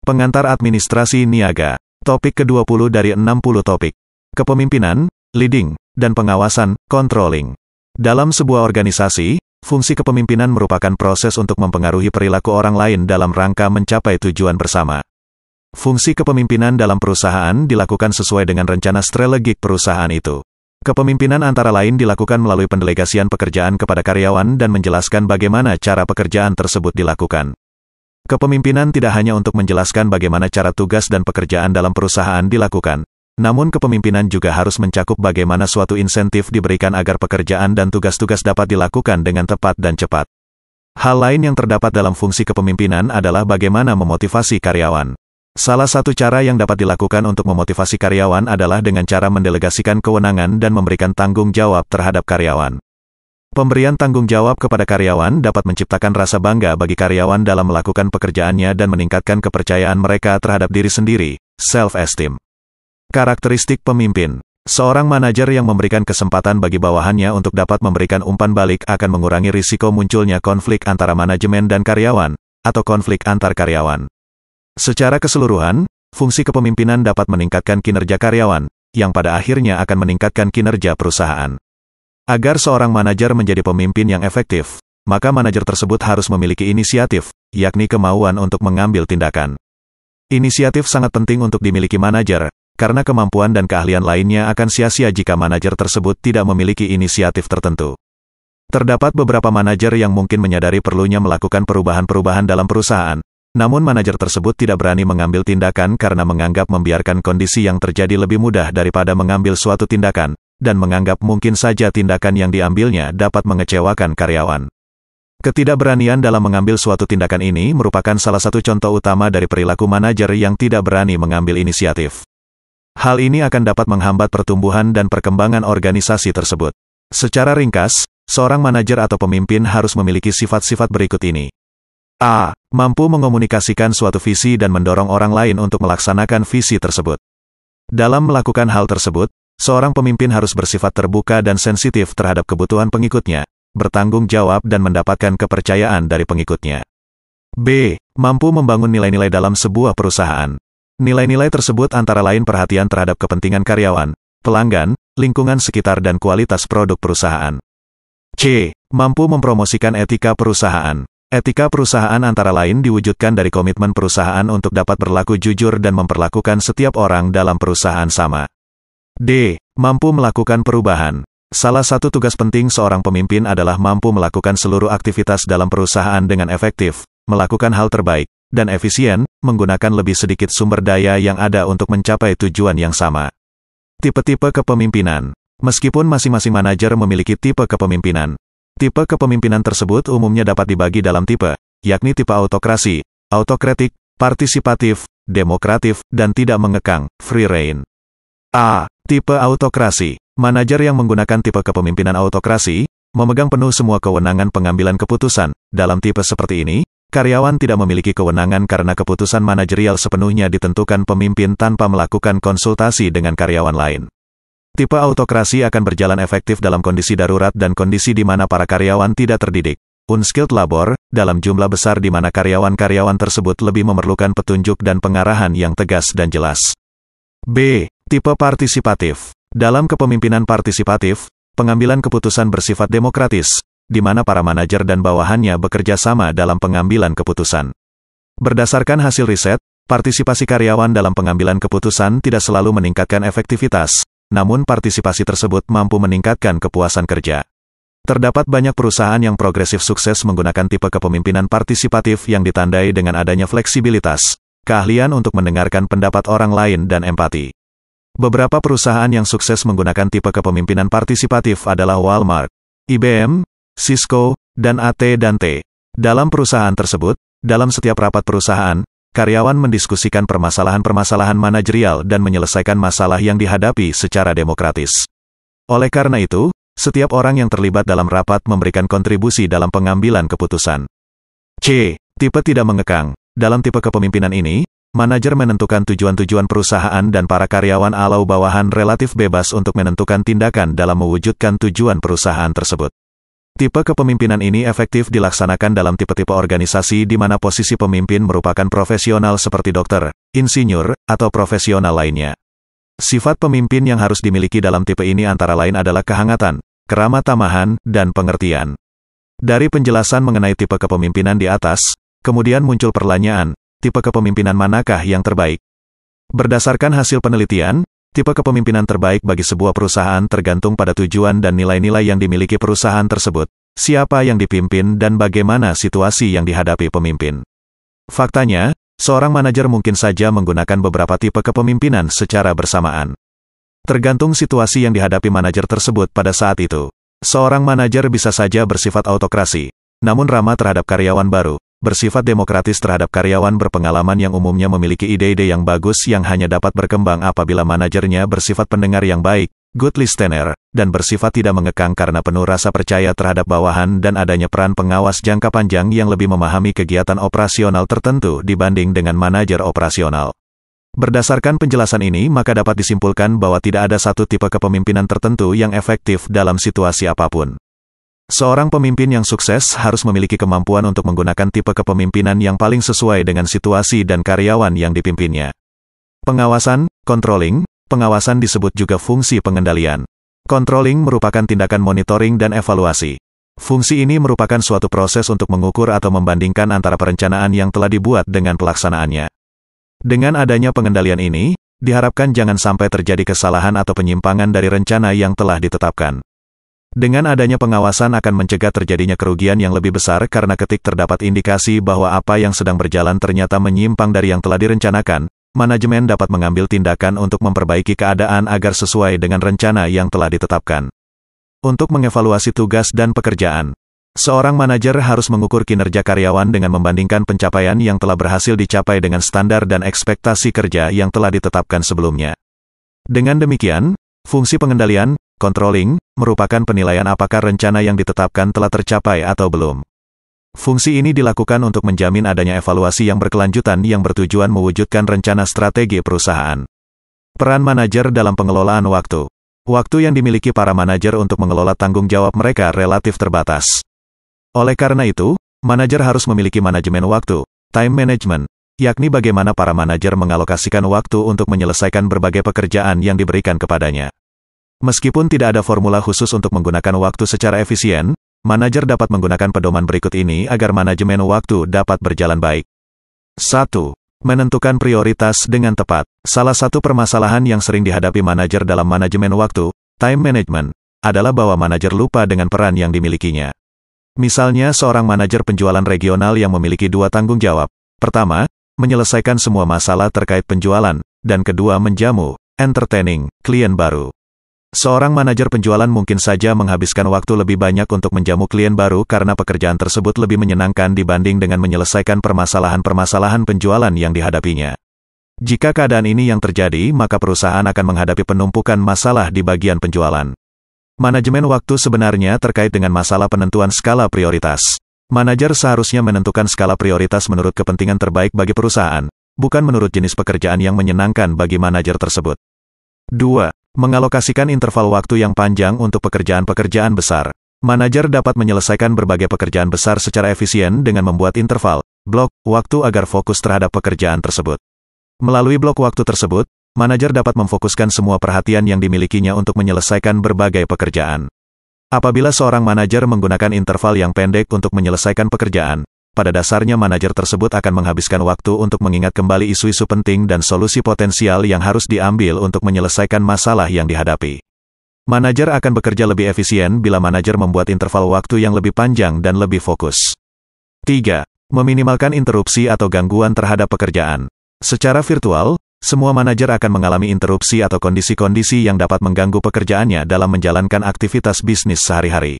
Pengantar administrasi niaga. Topik ke-20 dari 60 topik. Kepemimpinan, leading, dan pengawasan, controlling. Dalam sebuah organisasi, fungsi kepemimpinan merupakan proses untuk mempengaruhi perilaku orang lain dalam rangka mencapai tujuan bersama. Fungsi kepemimpinan dalam perusahaan dilakukan sesuai dengan rencana strategik perusahaan itu. Kepemimpinan antara lain dilakukan melalui pendelegasian pekerjaan kepada karyawan dan menjelaskan bagaimana cara pekerjaan tersebut dilakukan. Kepemimpinan tidak hanya untuk menjelaskan bagaimana cara tugas dan pekerjaan dalam perusahaan dilakukan, namun kepemimpinan juga harus mencakup bagaimana suatu insentif diberikan agar pekerjaan dan tugas-tugas dapat dilakukan dengan tepat dan cepat. Hal lain yang terdapat dalam fungsi kepemimpinan adalah bagaimana memotivasi karyawan. Salah satu cara yang dapat dilakukan untuk memotivasi karyawan adalah dengan cara mendelegasikan kewenangan dan memberikan tanggung jawab terhadap karyawan. Pemberian tanggung jawab kepada karyawan dapat menciptakan rasa bangga bagi karyawan dalam melakukan pekerjaannya dan meningkatkan kepercayaan mereka terhadap diri sendiri, self-esteem. Karakteristik pemimpin. Seorang manajer yang memberikan kesempatan bagi bawahannya untuk dapat memberikan umpan balik akan mengurangi risiko munculnya konflik antara manajemen dan karyawan, atau konflik antar karyawan. Secara keseluruhan, fungsi kepemimpinan dapat meningkatkan kinerja karyawan, yang pada akhirnya akan meningkatkan kinerja perusahaan. Agar seorang manajer menjadi pemimpin yang efektif, maka manajer tersebut harus memiliki inisiatif, yakni kemauan untuk mengambil tindakan. Inisiatif sangat penting untuk dimiliki manajer, karena kemampuan dan keahlian lainnya akan sia-sia jika manajer tersebut tidak memiliki inisiatif tertentu. Terdapat beberapa manajer yang mungkin menyadari perlunya melakukan perubahan-perubahan dalam perusahaan, namun manajer tersebut tidak berani mengambil tindakan karena menganggap membiarkan kondisi yang terjadi lebih mudah daripada mengambil suatu tindakan, dan menganggap mungkin saja tindakan yang diambilnya dapat mengecewakan karyawan. Ketidakberanian dalam mengambil suatu tindakan ini merupakan salah satu contoh utama dari perilaku manajer yang tidak berani mengambil inisiatif. Hal ini akan dapat menghambat pertumbuhan dan perkembangan organisasi tersebut. Secara ringkas, seorang manajer atau pemimpin harus memiliki sifat-sifat berikut ini. A. Mampu mengomunikasikan suatu visi dan mendorong orang lain untuk melaksanakan visi tersebut. Dalam melakukan hal tersebut, seorang pemimpin harus bersifat terbuka dan sensitif terhadap kebutuhan pengikutnya, bertanggung jawab dan mendapatkan kepercayaan dari pengikutnya. B. Mampu membangun nilai-nilai dalam sebuah perusahaan. Nilai-nilai tersebut antara lain perhatian terhadap kepentingan karyawan, pelanggan, lingkungan sekitar dan kualitas produk perusahaan. C. Mampu mempromosikan etika perusahaan. Etika perusahaan antara lain diwujudkan dari komitmen perusahaan untuk dapat berlaku jujur dan memperlakukan setiap orang dalam perusahaan sama. D. Mampu melakukan perubahan. Salah satu tugas penting seorang pemimpin adalah mampu melakukan seluruh aktivitas dalam perusahaan dengan efektif, melakukan hal terbaik, dan efisien, menggunakan lebih sedikit sumber daya yang ada untuk mencapai tujuan yang sama. Tipe-tipe kepemimpinan. Meskipun masing-masing manajer memiliki tipe kepemimpinan, tipe kepemimpinan tersebut umumnya dapat dibagi dalam tipe, yakni tipe autokrasi, autokratik, partisipatif, demokratif, dan tidak mengekang, free reign. A. Tipe autokrasi. Manajer yang menggunakan tipe kepemimpinan autokrasi, memegang penuh semua kewenangan pengambilan keputusan. Dalam tipe seperti ini, karyawan tidak memiliki kewenangan karena keputusan manajerial sepenuhnya ditentukan pemimpin tanpa melakukan konsultasi dengan karyawan lain. Tipe autokrasi akan berjalan efektif dalam kondisi darurat dan kondisi di mana para karyawan tidak terdidik, unskilled labor, dalam jumlah besar di mana karyawan-karyawan tersebut lebih memerlukan petunjuk dan pengarahan yang tegas dan jelas. B. Tipe partisipatif. Dalam kepemimpinan partisipatif, pengambilan keputusan bersifat demokratis, di mana para manajer dan bawahannya bekerja sama dalam pengambilan keputusan. Berdasarkan hasil riset, partisipasi karyawan dalam pengambilan keputusan tidak selalu meningkatkan efektivitas, namun partisipasi tersebut mampu meningkatkan kepuasan kerja. Terdapat banyak perusahaan yang progresif sukses menggunakan tipe kepemimpinan partisipatif yang ditandai dengan adanya fleksibilitas, keahlian untuk mendengarkan pendapat orang lain dan empati. Beberapa perusahaan yang sukses menggunakan tipe kepemimpinan partisipatif adalah Walmart, IBM, Cisco, dan AT&T. Dalam perusahaan tersebut, dalam setiap rapat perusahaan, karyawan mendiskusikan permasalahan-permasalahan manajerial dan menyelesaikan masalah yang dihadapi secara demokratis. Oleh karena itu, setiap orang yang terlibat dalam rapat memberikan kontribusi dalam pengambilan keputusan. C. Tipe tidak mengekang. Dalam tipe kepemimpinan ini, manajer menentukan tujuan-tujuan perusahaan dan para karyawan atau bawahan relatif bebas untuk menentukan tindakan dalam mewujudkan tujuan perusahaan tersebut. Tipe kepemimpinan ini efektif dilaksanakan dalam tipe-tipe organisasi di mana posisi pemimpin merupakan profesional seperti dokter, insinyur, atau profesional lainnya. Sifat pemimpin yang harus dimiliki dalam tipe ini antara lain adalah kehangatan, keramah tamahan, dan pengertian. Dari penjelasan mengenai tipe kepemimpinan di atas, kemudian muncul pertanyaan, tipe kepemimpinan manakah yang terbaik? Berdasarkan hasil penelitian, tipe kepemimpinan terbaik bagi sebuah perusahaan tergantung pada tujuan dan nilai-nilai yang dimiliki perusahaan tersebut, siapa yang dipimpin dan bagaimana situasi yang dihadapi pemimpin. Faktanya, seorang manajer mungkin saja menggunakan beberapa tipe kepemimpinan secara bersamaan. Tergantung situasi yang dihadapi manajer tersebut pada saat itu. Seorang manajer bisa saja bersifat autokrasi, namun ramah terhadap karyawan baru, bersifat demokratis terhadap karyawan berpengalaman yang umumnya memiliki ide-ide yang bagus yang hanya dapat berkembang apabila manajernya bersifat pendengar yang baik, good listener, dan bersifat tidak mengekang karena penuh rasa percaya terhadap bawahan dan adanya peran pengawas jangka panjang yang lebih memahami kegiatan operasional tertentu dibanding dengan manajer operasional. Berdasarkan penjelasan ini, maka dapat disimpulkan bahwa tidak ada satu tipe kepemimpinan tertentu yang efektif dalam situasi apapun. Seorang pemimpin yang sukses harus memiliki kemampuan untuk menggunakan tipe kepemimpinan yang paling sesuai dengan situasi dan karyawan yang dipimpinnya. Pengawasan, controlling. Pengawasan disebut juga fungsi pengendalian. Controlling merupakan tindakan monitoring dan evaluasi. Fungsi ini merupakan suatu proses untuk mengukur atau membandingkan antara perencanaan yang telah dibuat dengan pelaksanaannya. Dengan adanya pengendalian ini, diharapkan jangan sampai terjadi kesalahan atau penyimpangan dari rencana yang telah ditetapkan. Dengan adanya pengawasan akan mencegah terjadinya kerugian yang lebih besar karena ketika terdapat indikasi bahwa apa yang sedang berjalan ternyata menyimpang dari yang telah direncanakan, manajemen dapat mengambil tindakan untuk memperbaiki keadaan agar sesuai dengan rencana yang telah ditetapkan. Untuk mengevaluasi tugas dan pekerjaan, seorang manajer harus mengukur kinerja karyawan dengan membandingkan pencapaian yang telah berhasil dicapai dengan standar dan ekspektasi kerja yang telah ditetapkan sebelumnya. Dengan demikian, fungsi pengendalian, controlling, merupakan penilaian apakah rencana yang ditetapkan telah tercapai atau belum. Fungsi ini dilakukan untuk menjamin adanya evaluasi yang berkelanjutan yang bertujuan mewujudkan rencana strategi perusahaan. Peran manajer dalam pengelolaan waktu. Waktu yang dimiliki para manajer untuk mengelola tanggung jawab mereka relatif terbatas. Oleh karena itu, manajer harus memiliki manajemen waktu, time management, yakni bagaimana para manajer mengalokasikan waktu untuk menyelesaikan berbagai pekerjaan yang diberikan kepadanya. Meskipun tidak ada formula khusus untuk menggunakan waktu secara efisien, manajer dapat menggunakan pedoman berikut ini agar manajemen waktu dapat berjalan baik. 1. Menentukan prioritas dengan tepat. Salah satu permasalahan yang sering dihadapi manajer dalam manajemen waktu, time management, adalah bahwa manajer lupa dengan peran yang dimilikinya. Misalnya seorang manajer penjualan regional yang memiliki dua tanggung jawab. Pertama, menyelesaikan semua masalah terkait penjualan, dan kedua menjamu, entertaining, klien baru. Seorang manajer penjualan mungkin saja menghabiskan waktu lebih banyak untuk menjamu klien baru karena pekerjaan tersebut lebih menyenangkan dibanding dengan menyelesaikan permasalahan-permasalahan penjualan yang dihadapinya. Jika keadaan ini yang terjadi, maka perusahaan akan menghadapi penumpukan masalah di bagian penjualan. Manajemen waktu sebenarnya terkait dengan masalah penentuan skala prioritas. Manajer seharusnya menentukan skala prioritas menurut kepentingan terbaik bagi perusahaan, bukan menurut jenis pekerjaan yang menyenangkan bagi manajer tersebut. 2. Mengalokasikan interval waktu yang panjang untuk pekerjaan-pekerjaan besar. Manajer dapat menyelesaikan berbagai pekerjaan besar secara efisien dengan membuat interval, blok, waktu agar fokus terhadap pekerjaan tersebut. Melalui blok waktu tersebut, manajer dapat memfokuskan semua perhatian yang dimilikinya untuk menyelesaikan berbagai pekerjaan. Apabila seorang manajer menggunakan interval yang pendek untuk menyelesaikan pekerjaan, pada dasarnya manajer tersebut akan menghabiskan waktu untuk mengingat kembali isu-isu penting dan solusi potensial yang harus diambil untuk menyelesaikan masalah yang dihadapi. Manajer akan bekerja lebih efisien bila manajer membuat interval waktu yang lebih panjang dan lebih fokus. 3. Meminimalkan interupsi atau gangguan terhadap pekerjaan. Secara virtual, semua manajer akan mengalami interupsi atau kondisi-kondisi yang dapat mengganggu pekerjaannya dalam menjalankan aktivitas bisnis sehari-hari.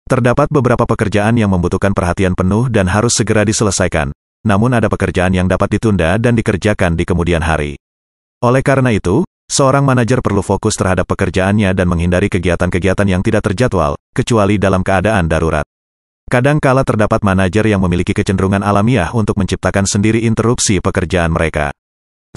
Terdapat beberapa pekerjaan yang membutuhkan perhatian penuh dan harus segera diselesaikan, namun ada pekerjaan yang dapat ditunda dan dikerjakan di kemudian hari. Oleh karena itu, seorang manajer perlu fokus terhadap pekerjaannya dan menghindari kegiatan-kegiatan yang tidak terjadwal, kecuali dalam keadaan darurat. Kadang-kala terdapat manajer yang memiliki kecenderungan alamiah untuk menciptakan sendiri interupsi pekerjaan mereka.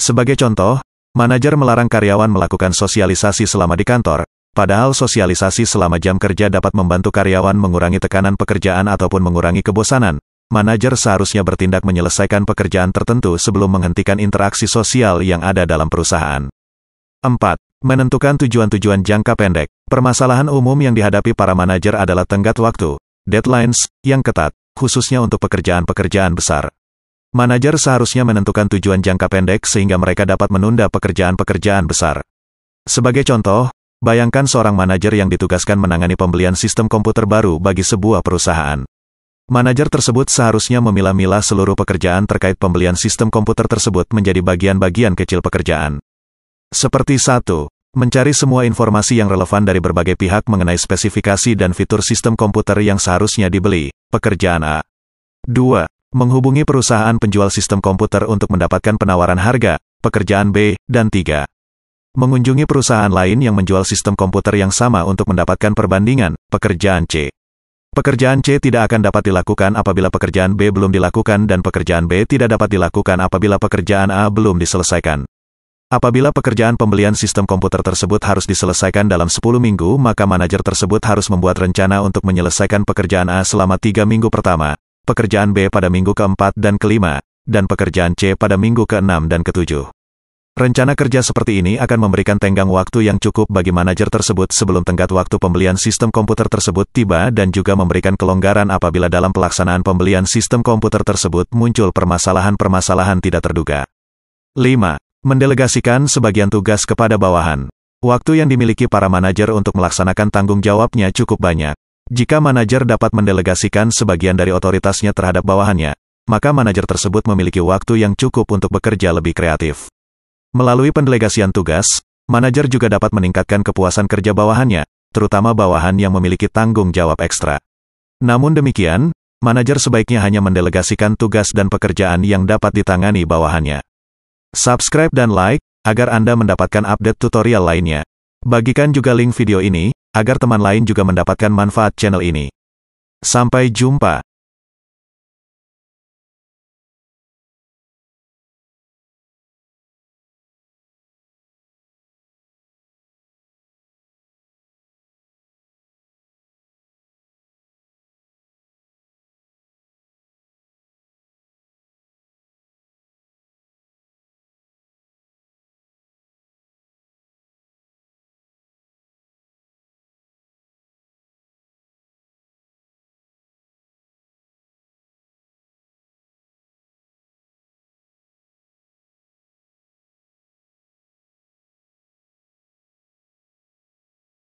Sebagai contoh, manajer melarang karyawan melakukan sosialisasi selama di kantor, Padahal sosialisasi selama jam kerja dapat membantu karyawan mengurangi tekanan pekerjaan ataupun mengurangi kebosanan. Manajer seharusnya bertindak menyelesaikan pekerjaan tertentu sebelum menghentikan interaksi sosial yang ada dalam perusahaan. 4. Menentukan tujuan-tujuan jangka pendek. Permasalahan umum yang dihadapi para manajer adalah tenggat waktu, deadlines, yang ketat, khususnya untuk pekerjaan-pekerjaan besar. Manajer seharusnya menentukan tujuan jangka pendek sehingga mereka dapat menunda pekerjaan-pekerjaan besar. Sebagai contoh, bayangkan seorang manajer yang ditugaskan menangani pembelian sistem komputer baru bagi sebuah perusahaan. Manajer tersebut seharusnya memilah-milah seluruh pekerjaan terkait pembelian sistem komputer tersebut menjadi bagian-bagian kecil pekerjaan. Seperti 1. Mencari semua informasi yang relevan dari berbagai pihak mengenai spesifikasi dan fitur sistem komputer yang seharusnya dibeli, pekerjaan A. 2. Menghubungi perusahaan penjual sistem komputer untuk mendapatkan penawaran harga, pekerjaan B, dan 3. Mengunjungi perusahaan lain yang menjual sistem komputer yang sama untuk mendapatkan perbandingan, pekerjaan C. Pekerjaan C tidak akan dapat dilakukan apabila pekerjaan B belum dilakukan dan pekerjaan B tidak dapat dilakukan apabila pekerjaan A belum diselesaikan. Apabila pekerjaan pembelian sistem komputer tersebut harus diselesaikan dalam 10 minggu, maka manajer tersebut harus membuat rencana untuk menyelesaikan pekerjaan A selama 3 minggu pertama, pekerjaan B pada minggu ke-4 dan ke-5, dan pekerjaan C pada minggu ke-6 dan ke-7. Rencana kerja seperti ini akan memberikan tenggang waktu yang cukup bagi manajer tersebut sebelum tenggat waktu pembelian sistem komputer tersebut tiba dan juga memberikan kelonggaran apabila dalam pelaksanaan pembelian sistem komputer tersebut muncul permasalahan-permasalahan tidak terduga. 5. Mendelegasikan sebagian tugas kepada bawahan. Waktu yang dimiliki para manajer untuk melaksanakan tanggung jawabnya cukup banyak. Jika manajer dapat mendelegasikan sebagian dari otoritasnya terhadap bawahannya, maka manajer tersebut memiliki waktu yang cukup untuk bekerja lebih kreatif. Melalui pendelegasian tugas, manajer juga dapat meningkatkan kepuasan kerja bawahannya, terutama bawahan yang memiliki tanggung jawab ekstra. Namun demikian, manajer sebaiknya hanya mendelegasikan tugas dan pekerjaan yang dapat ditangani bawahannya. Subscribe dan like, agar Anda mendapatkan update tutorial lainnya. Bagikan juga link video ini, agar teman lain juga mendapatkan manfaat channel ini. Sampai jumpa.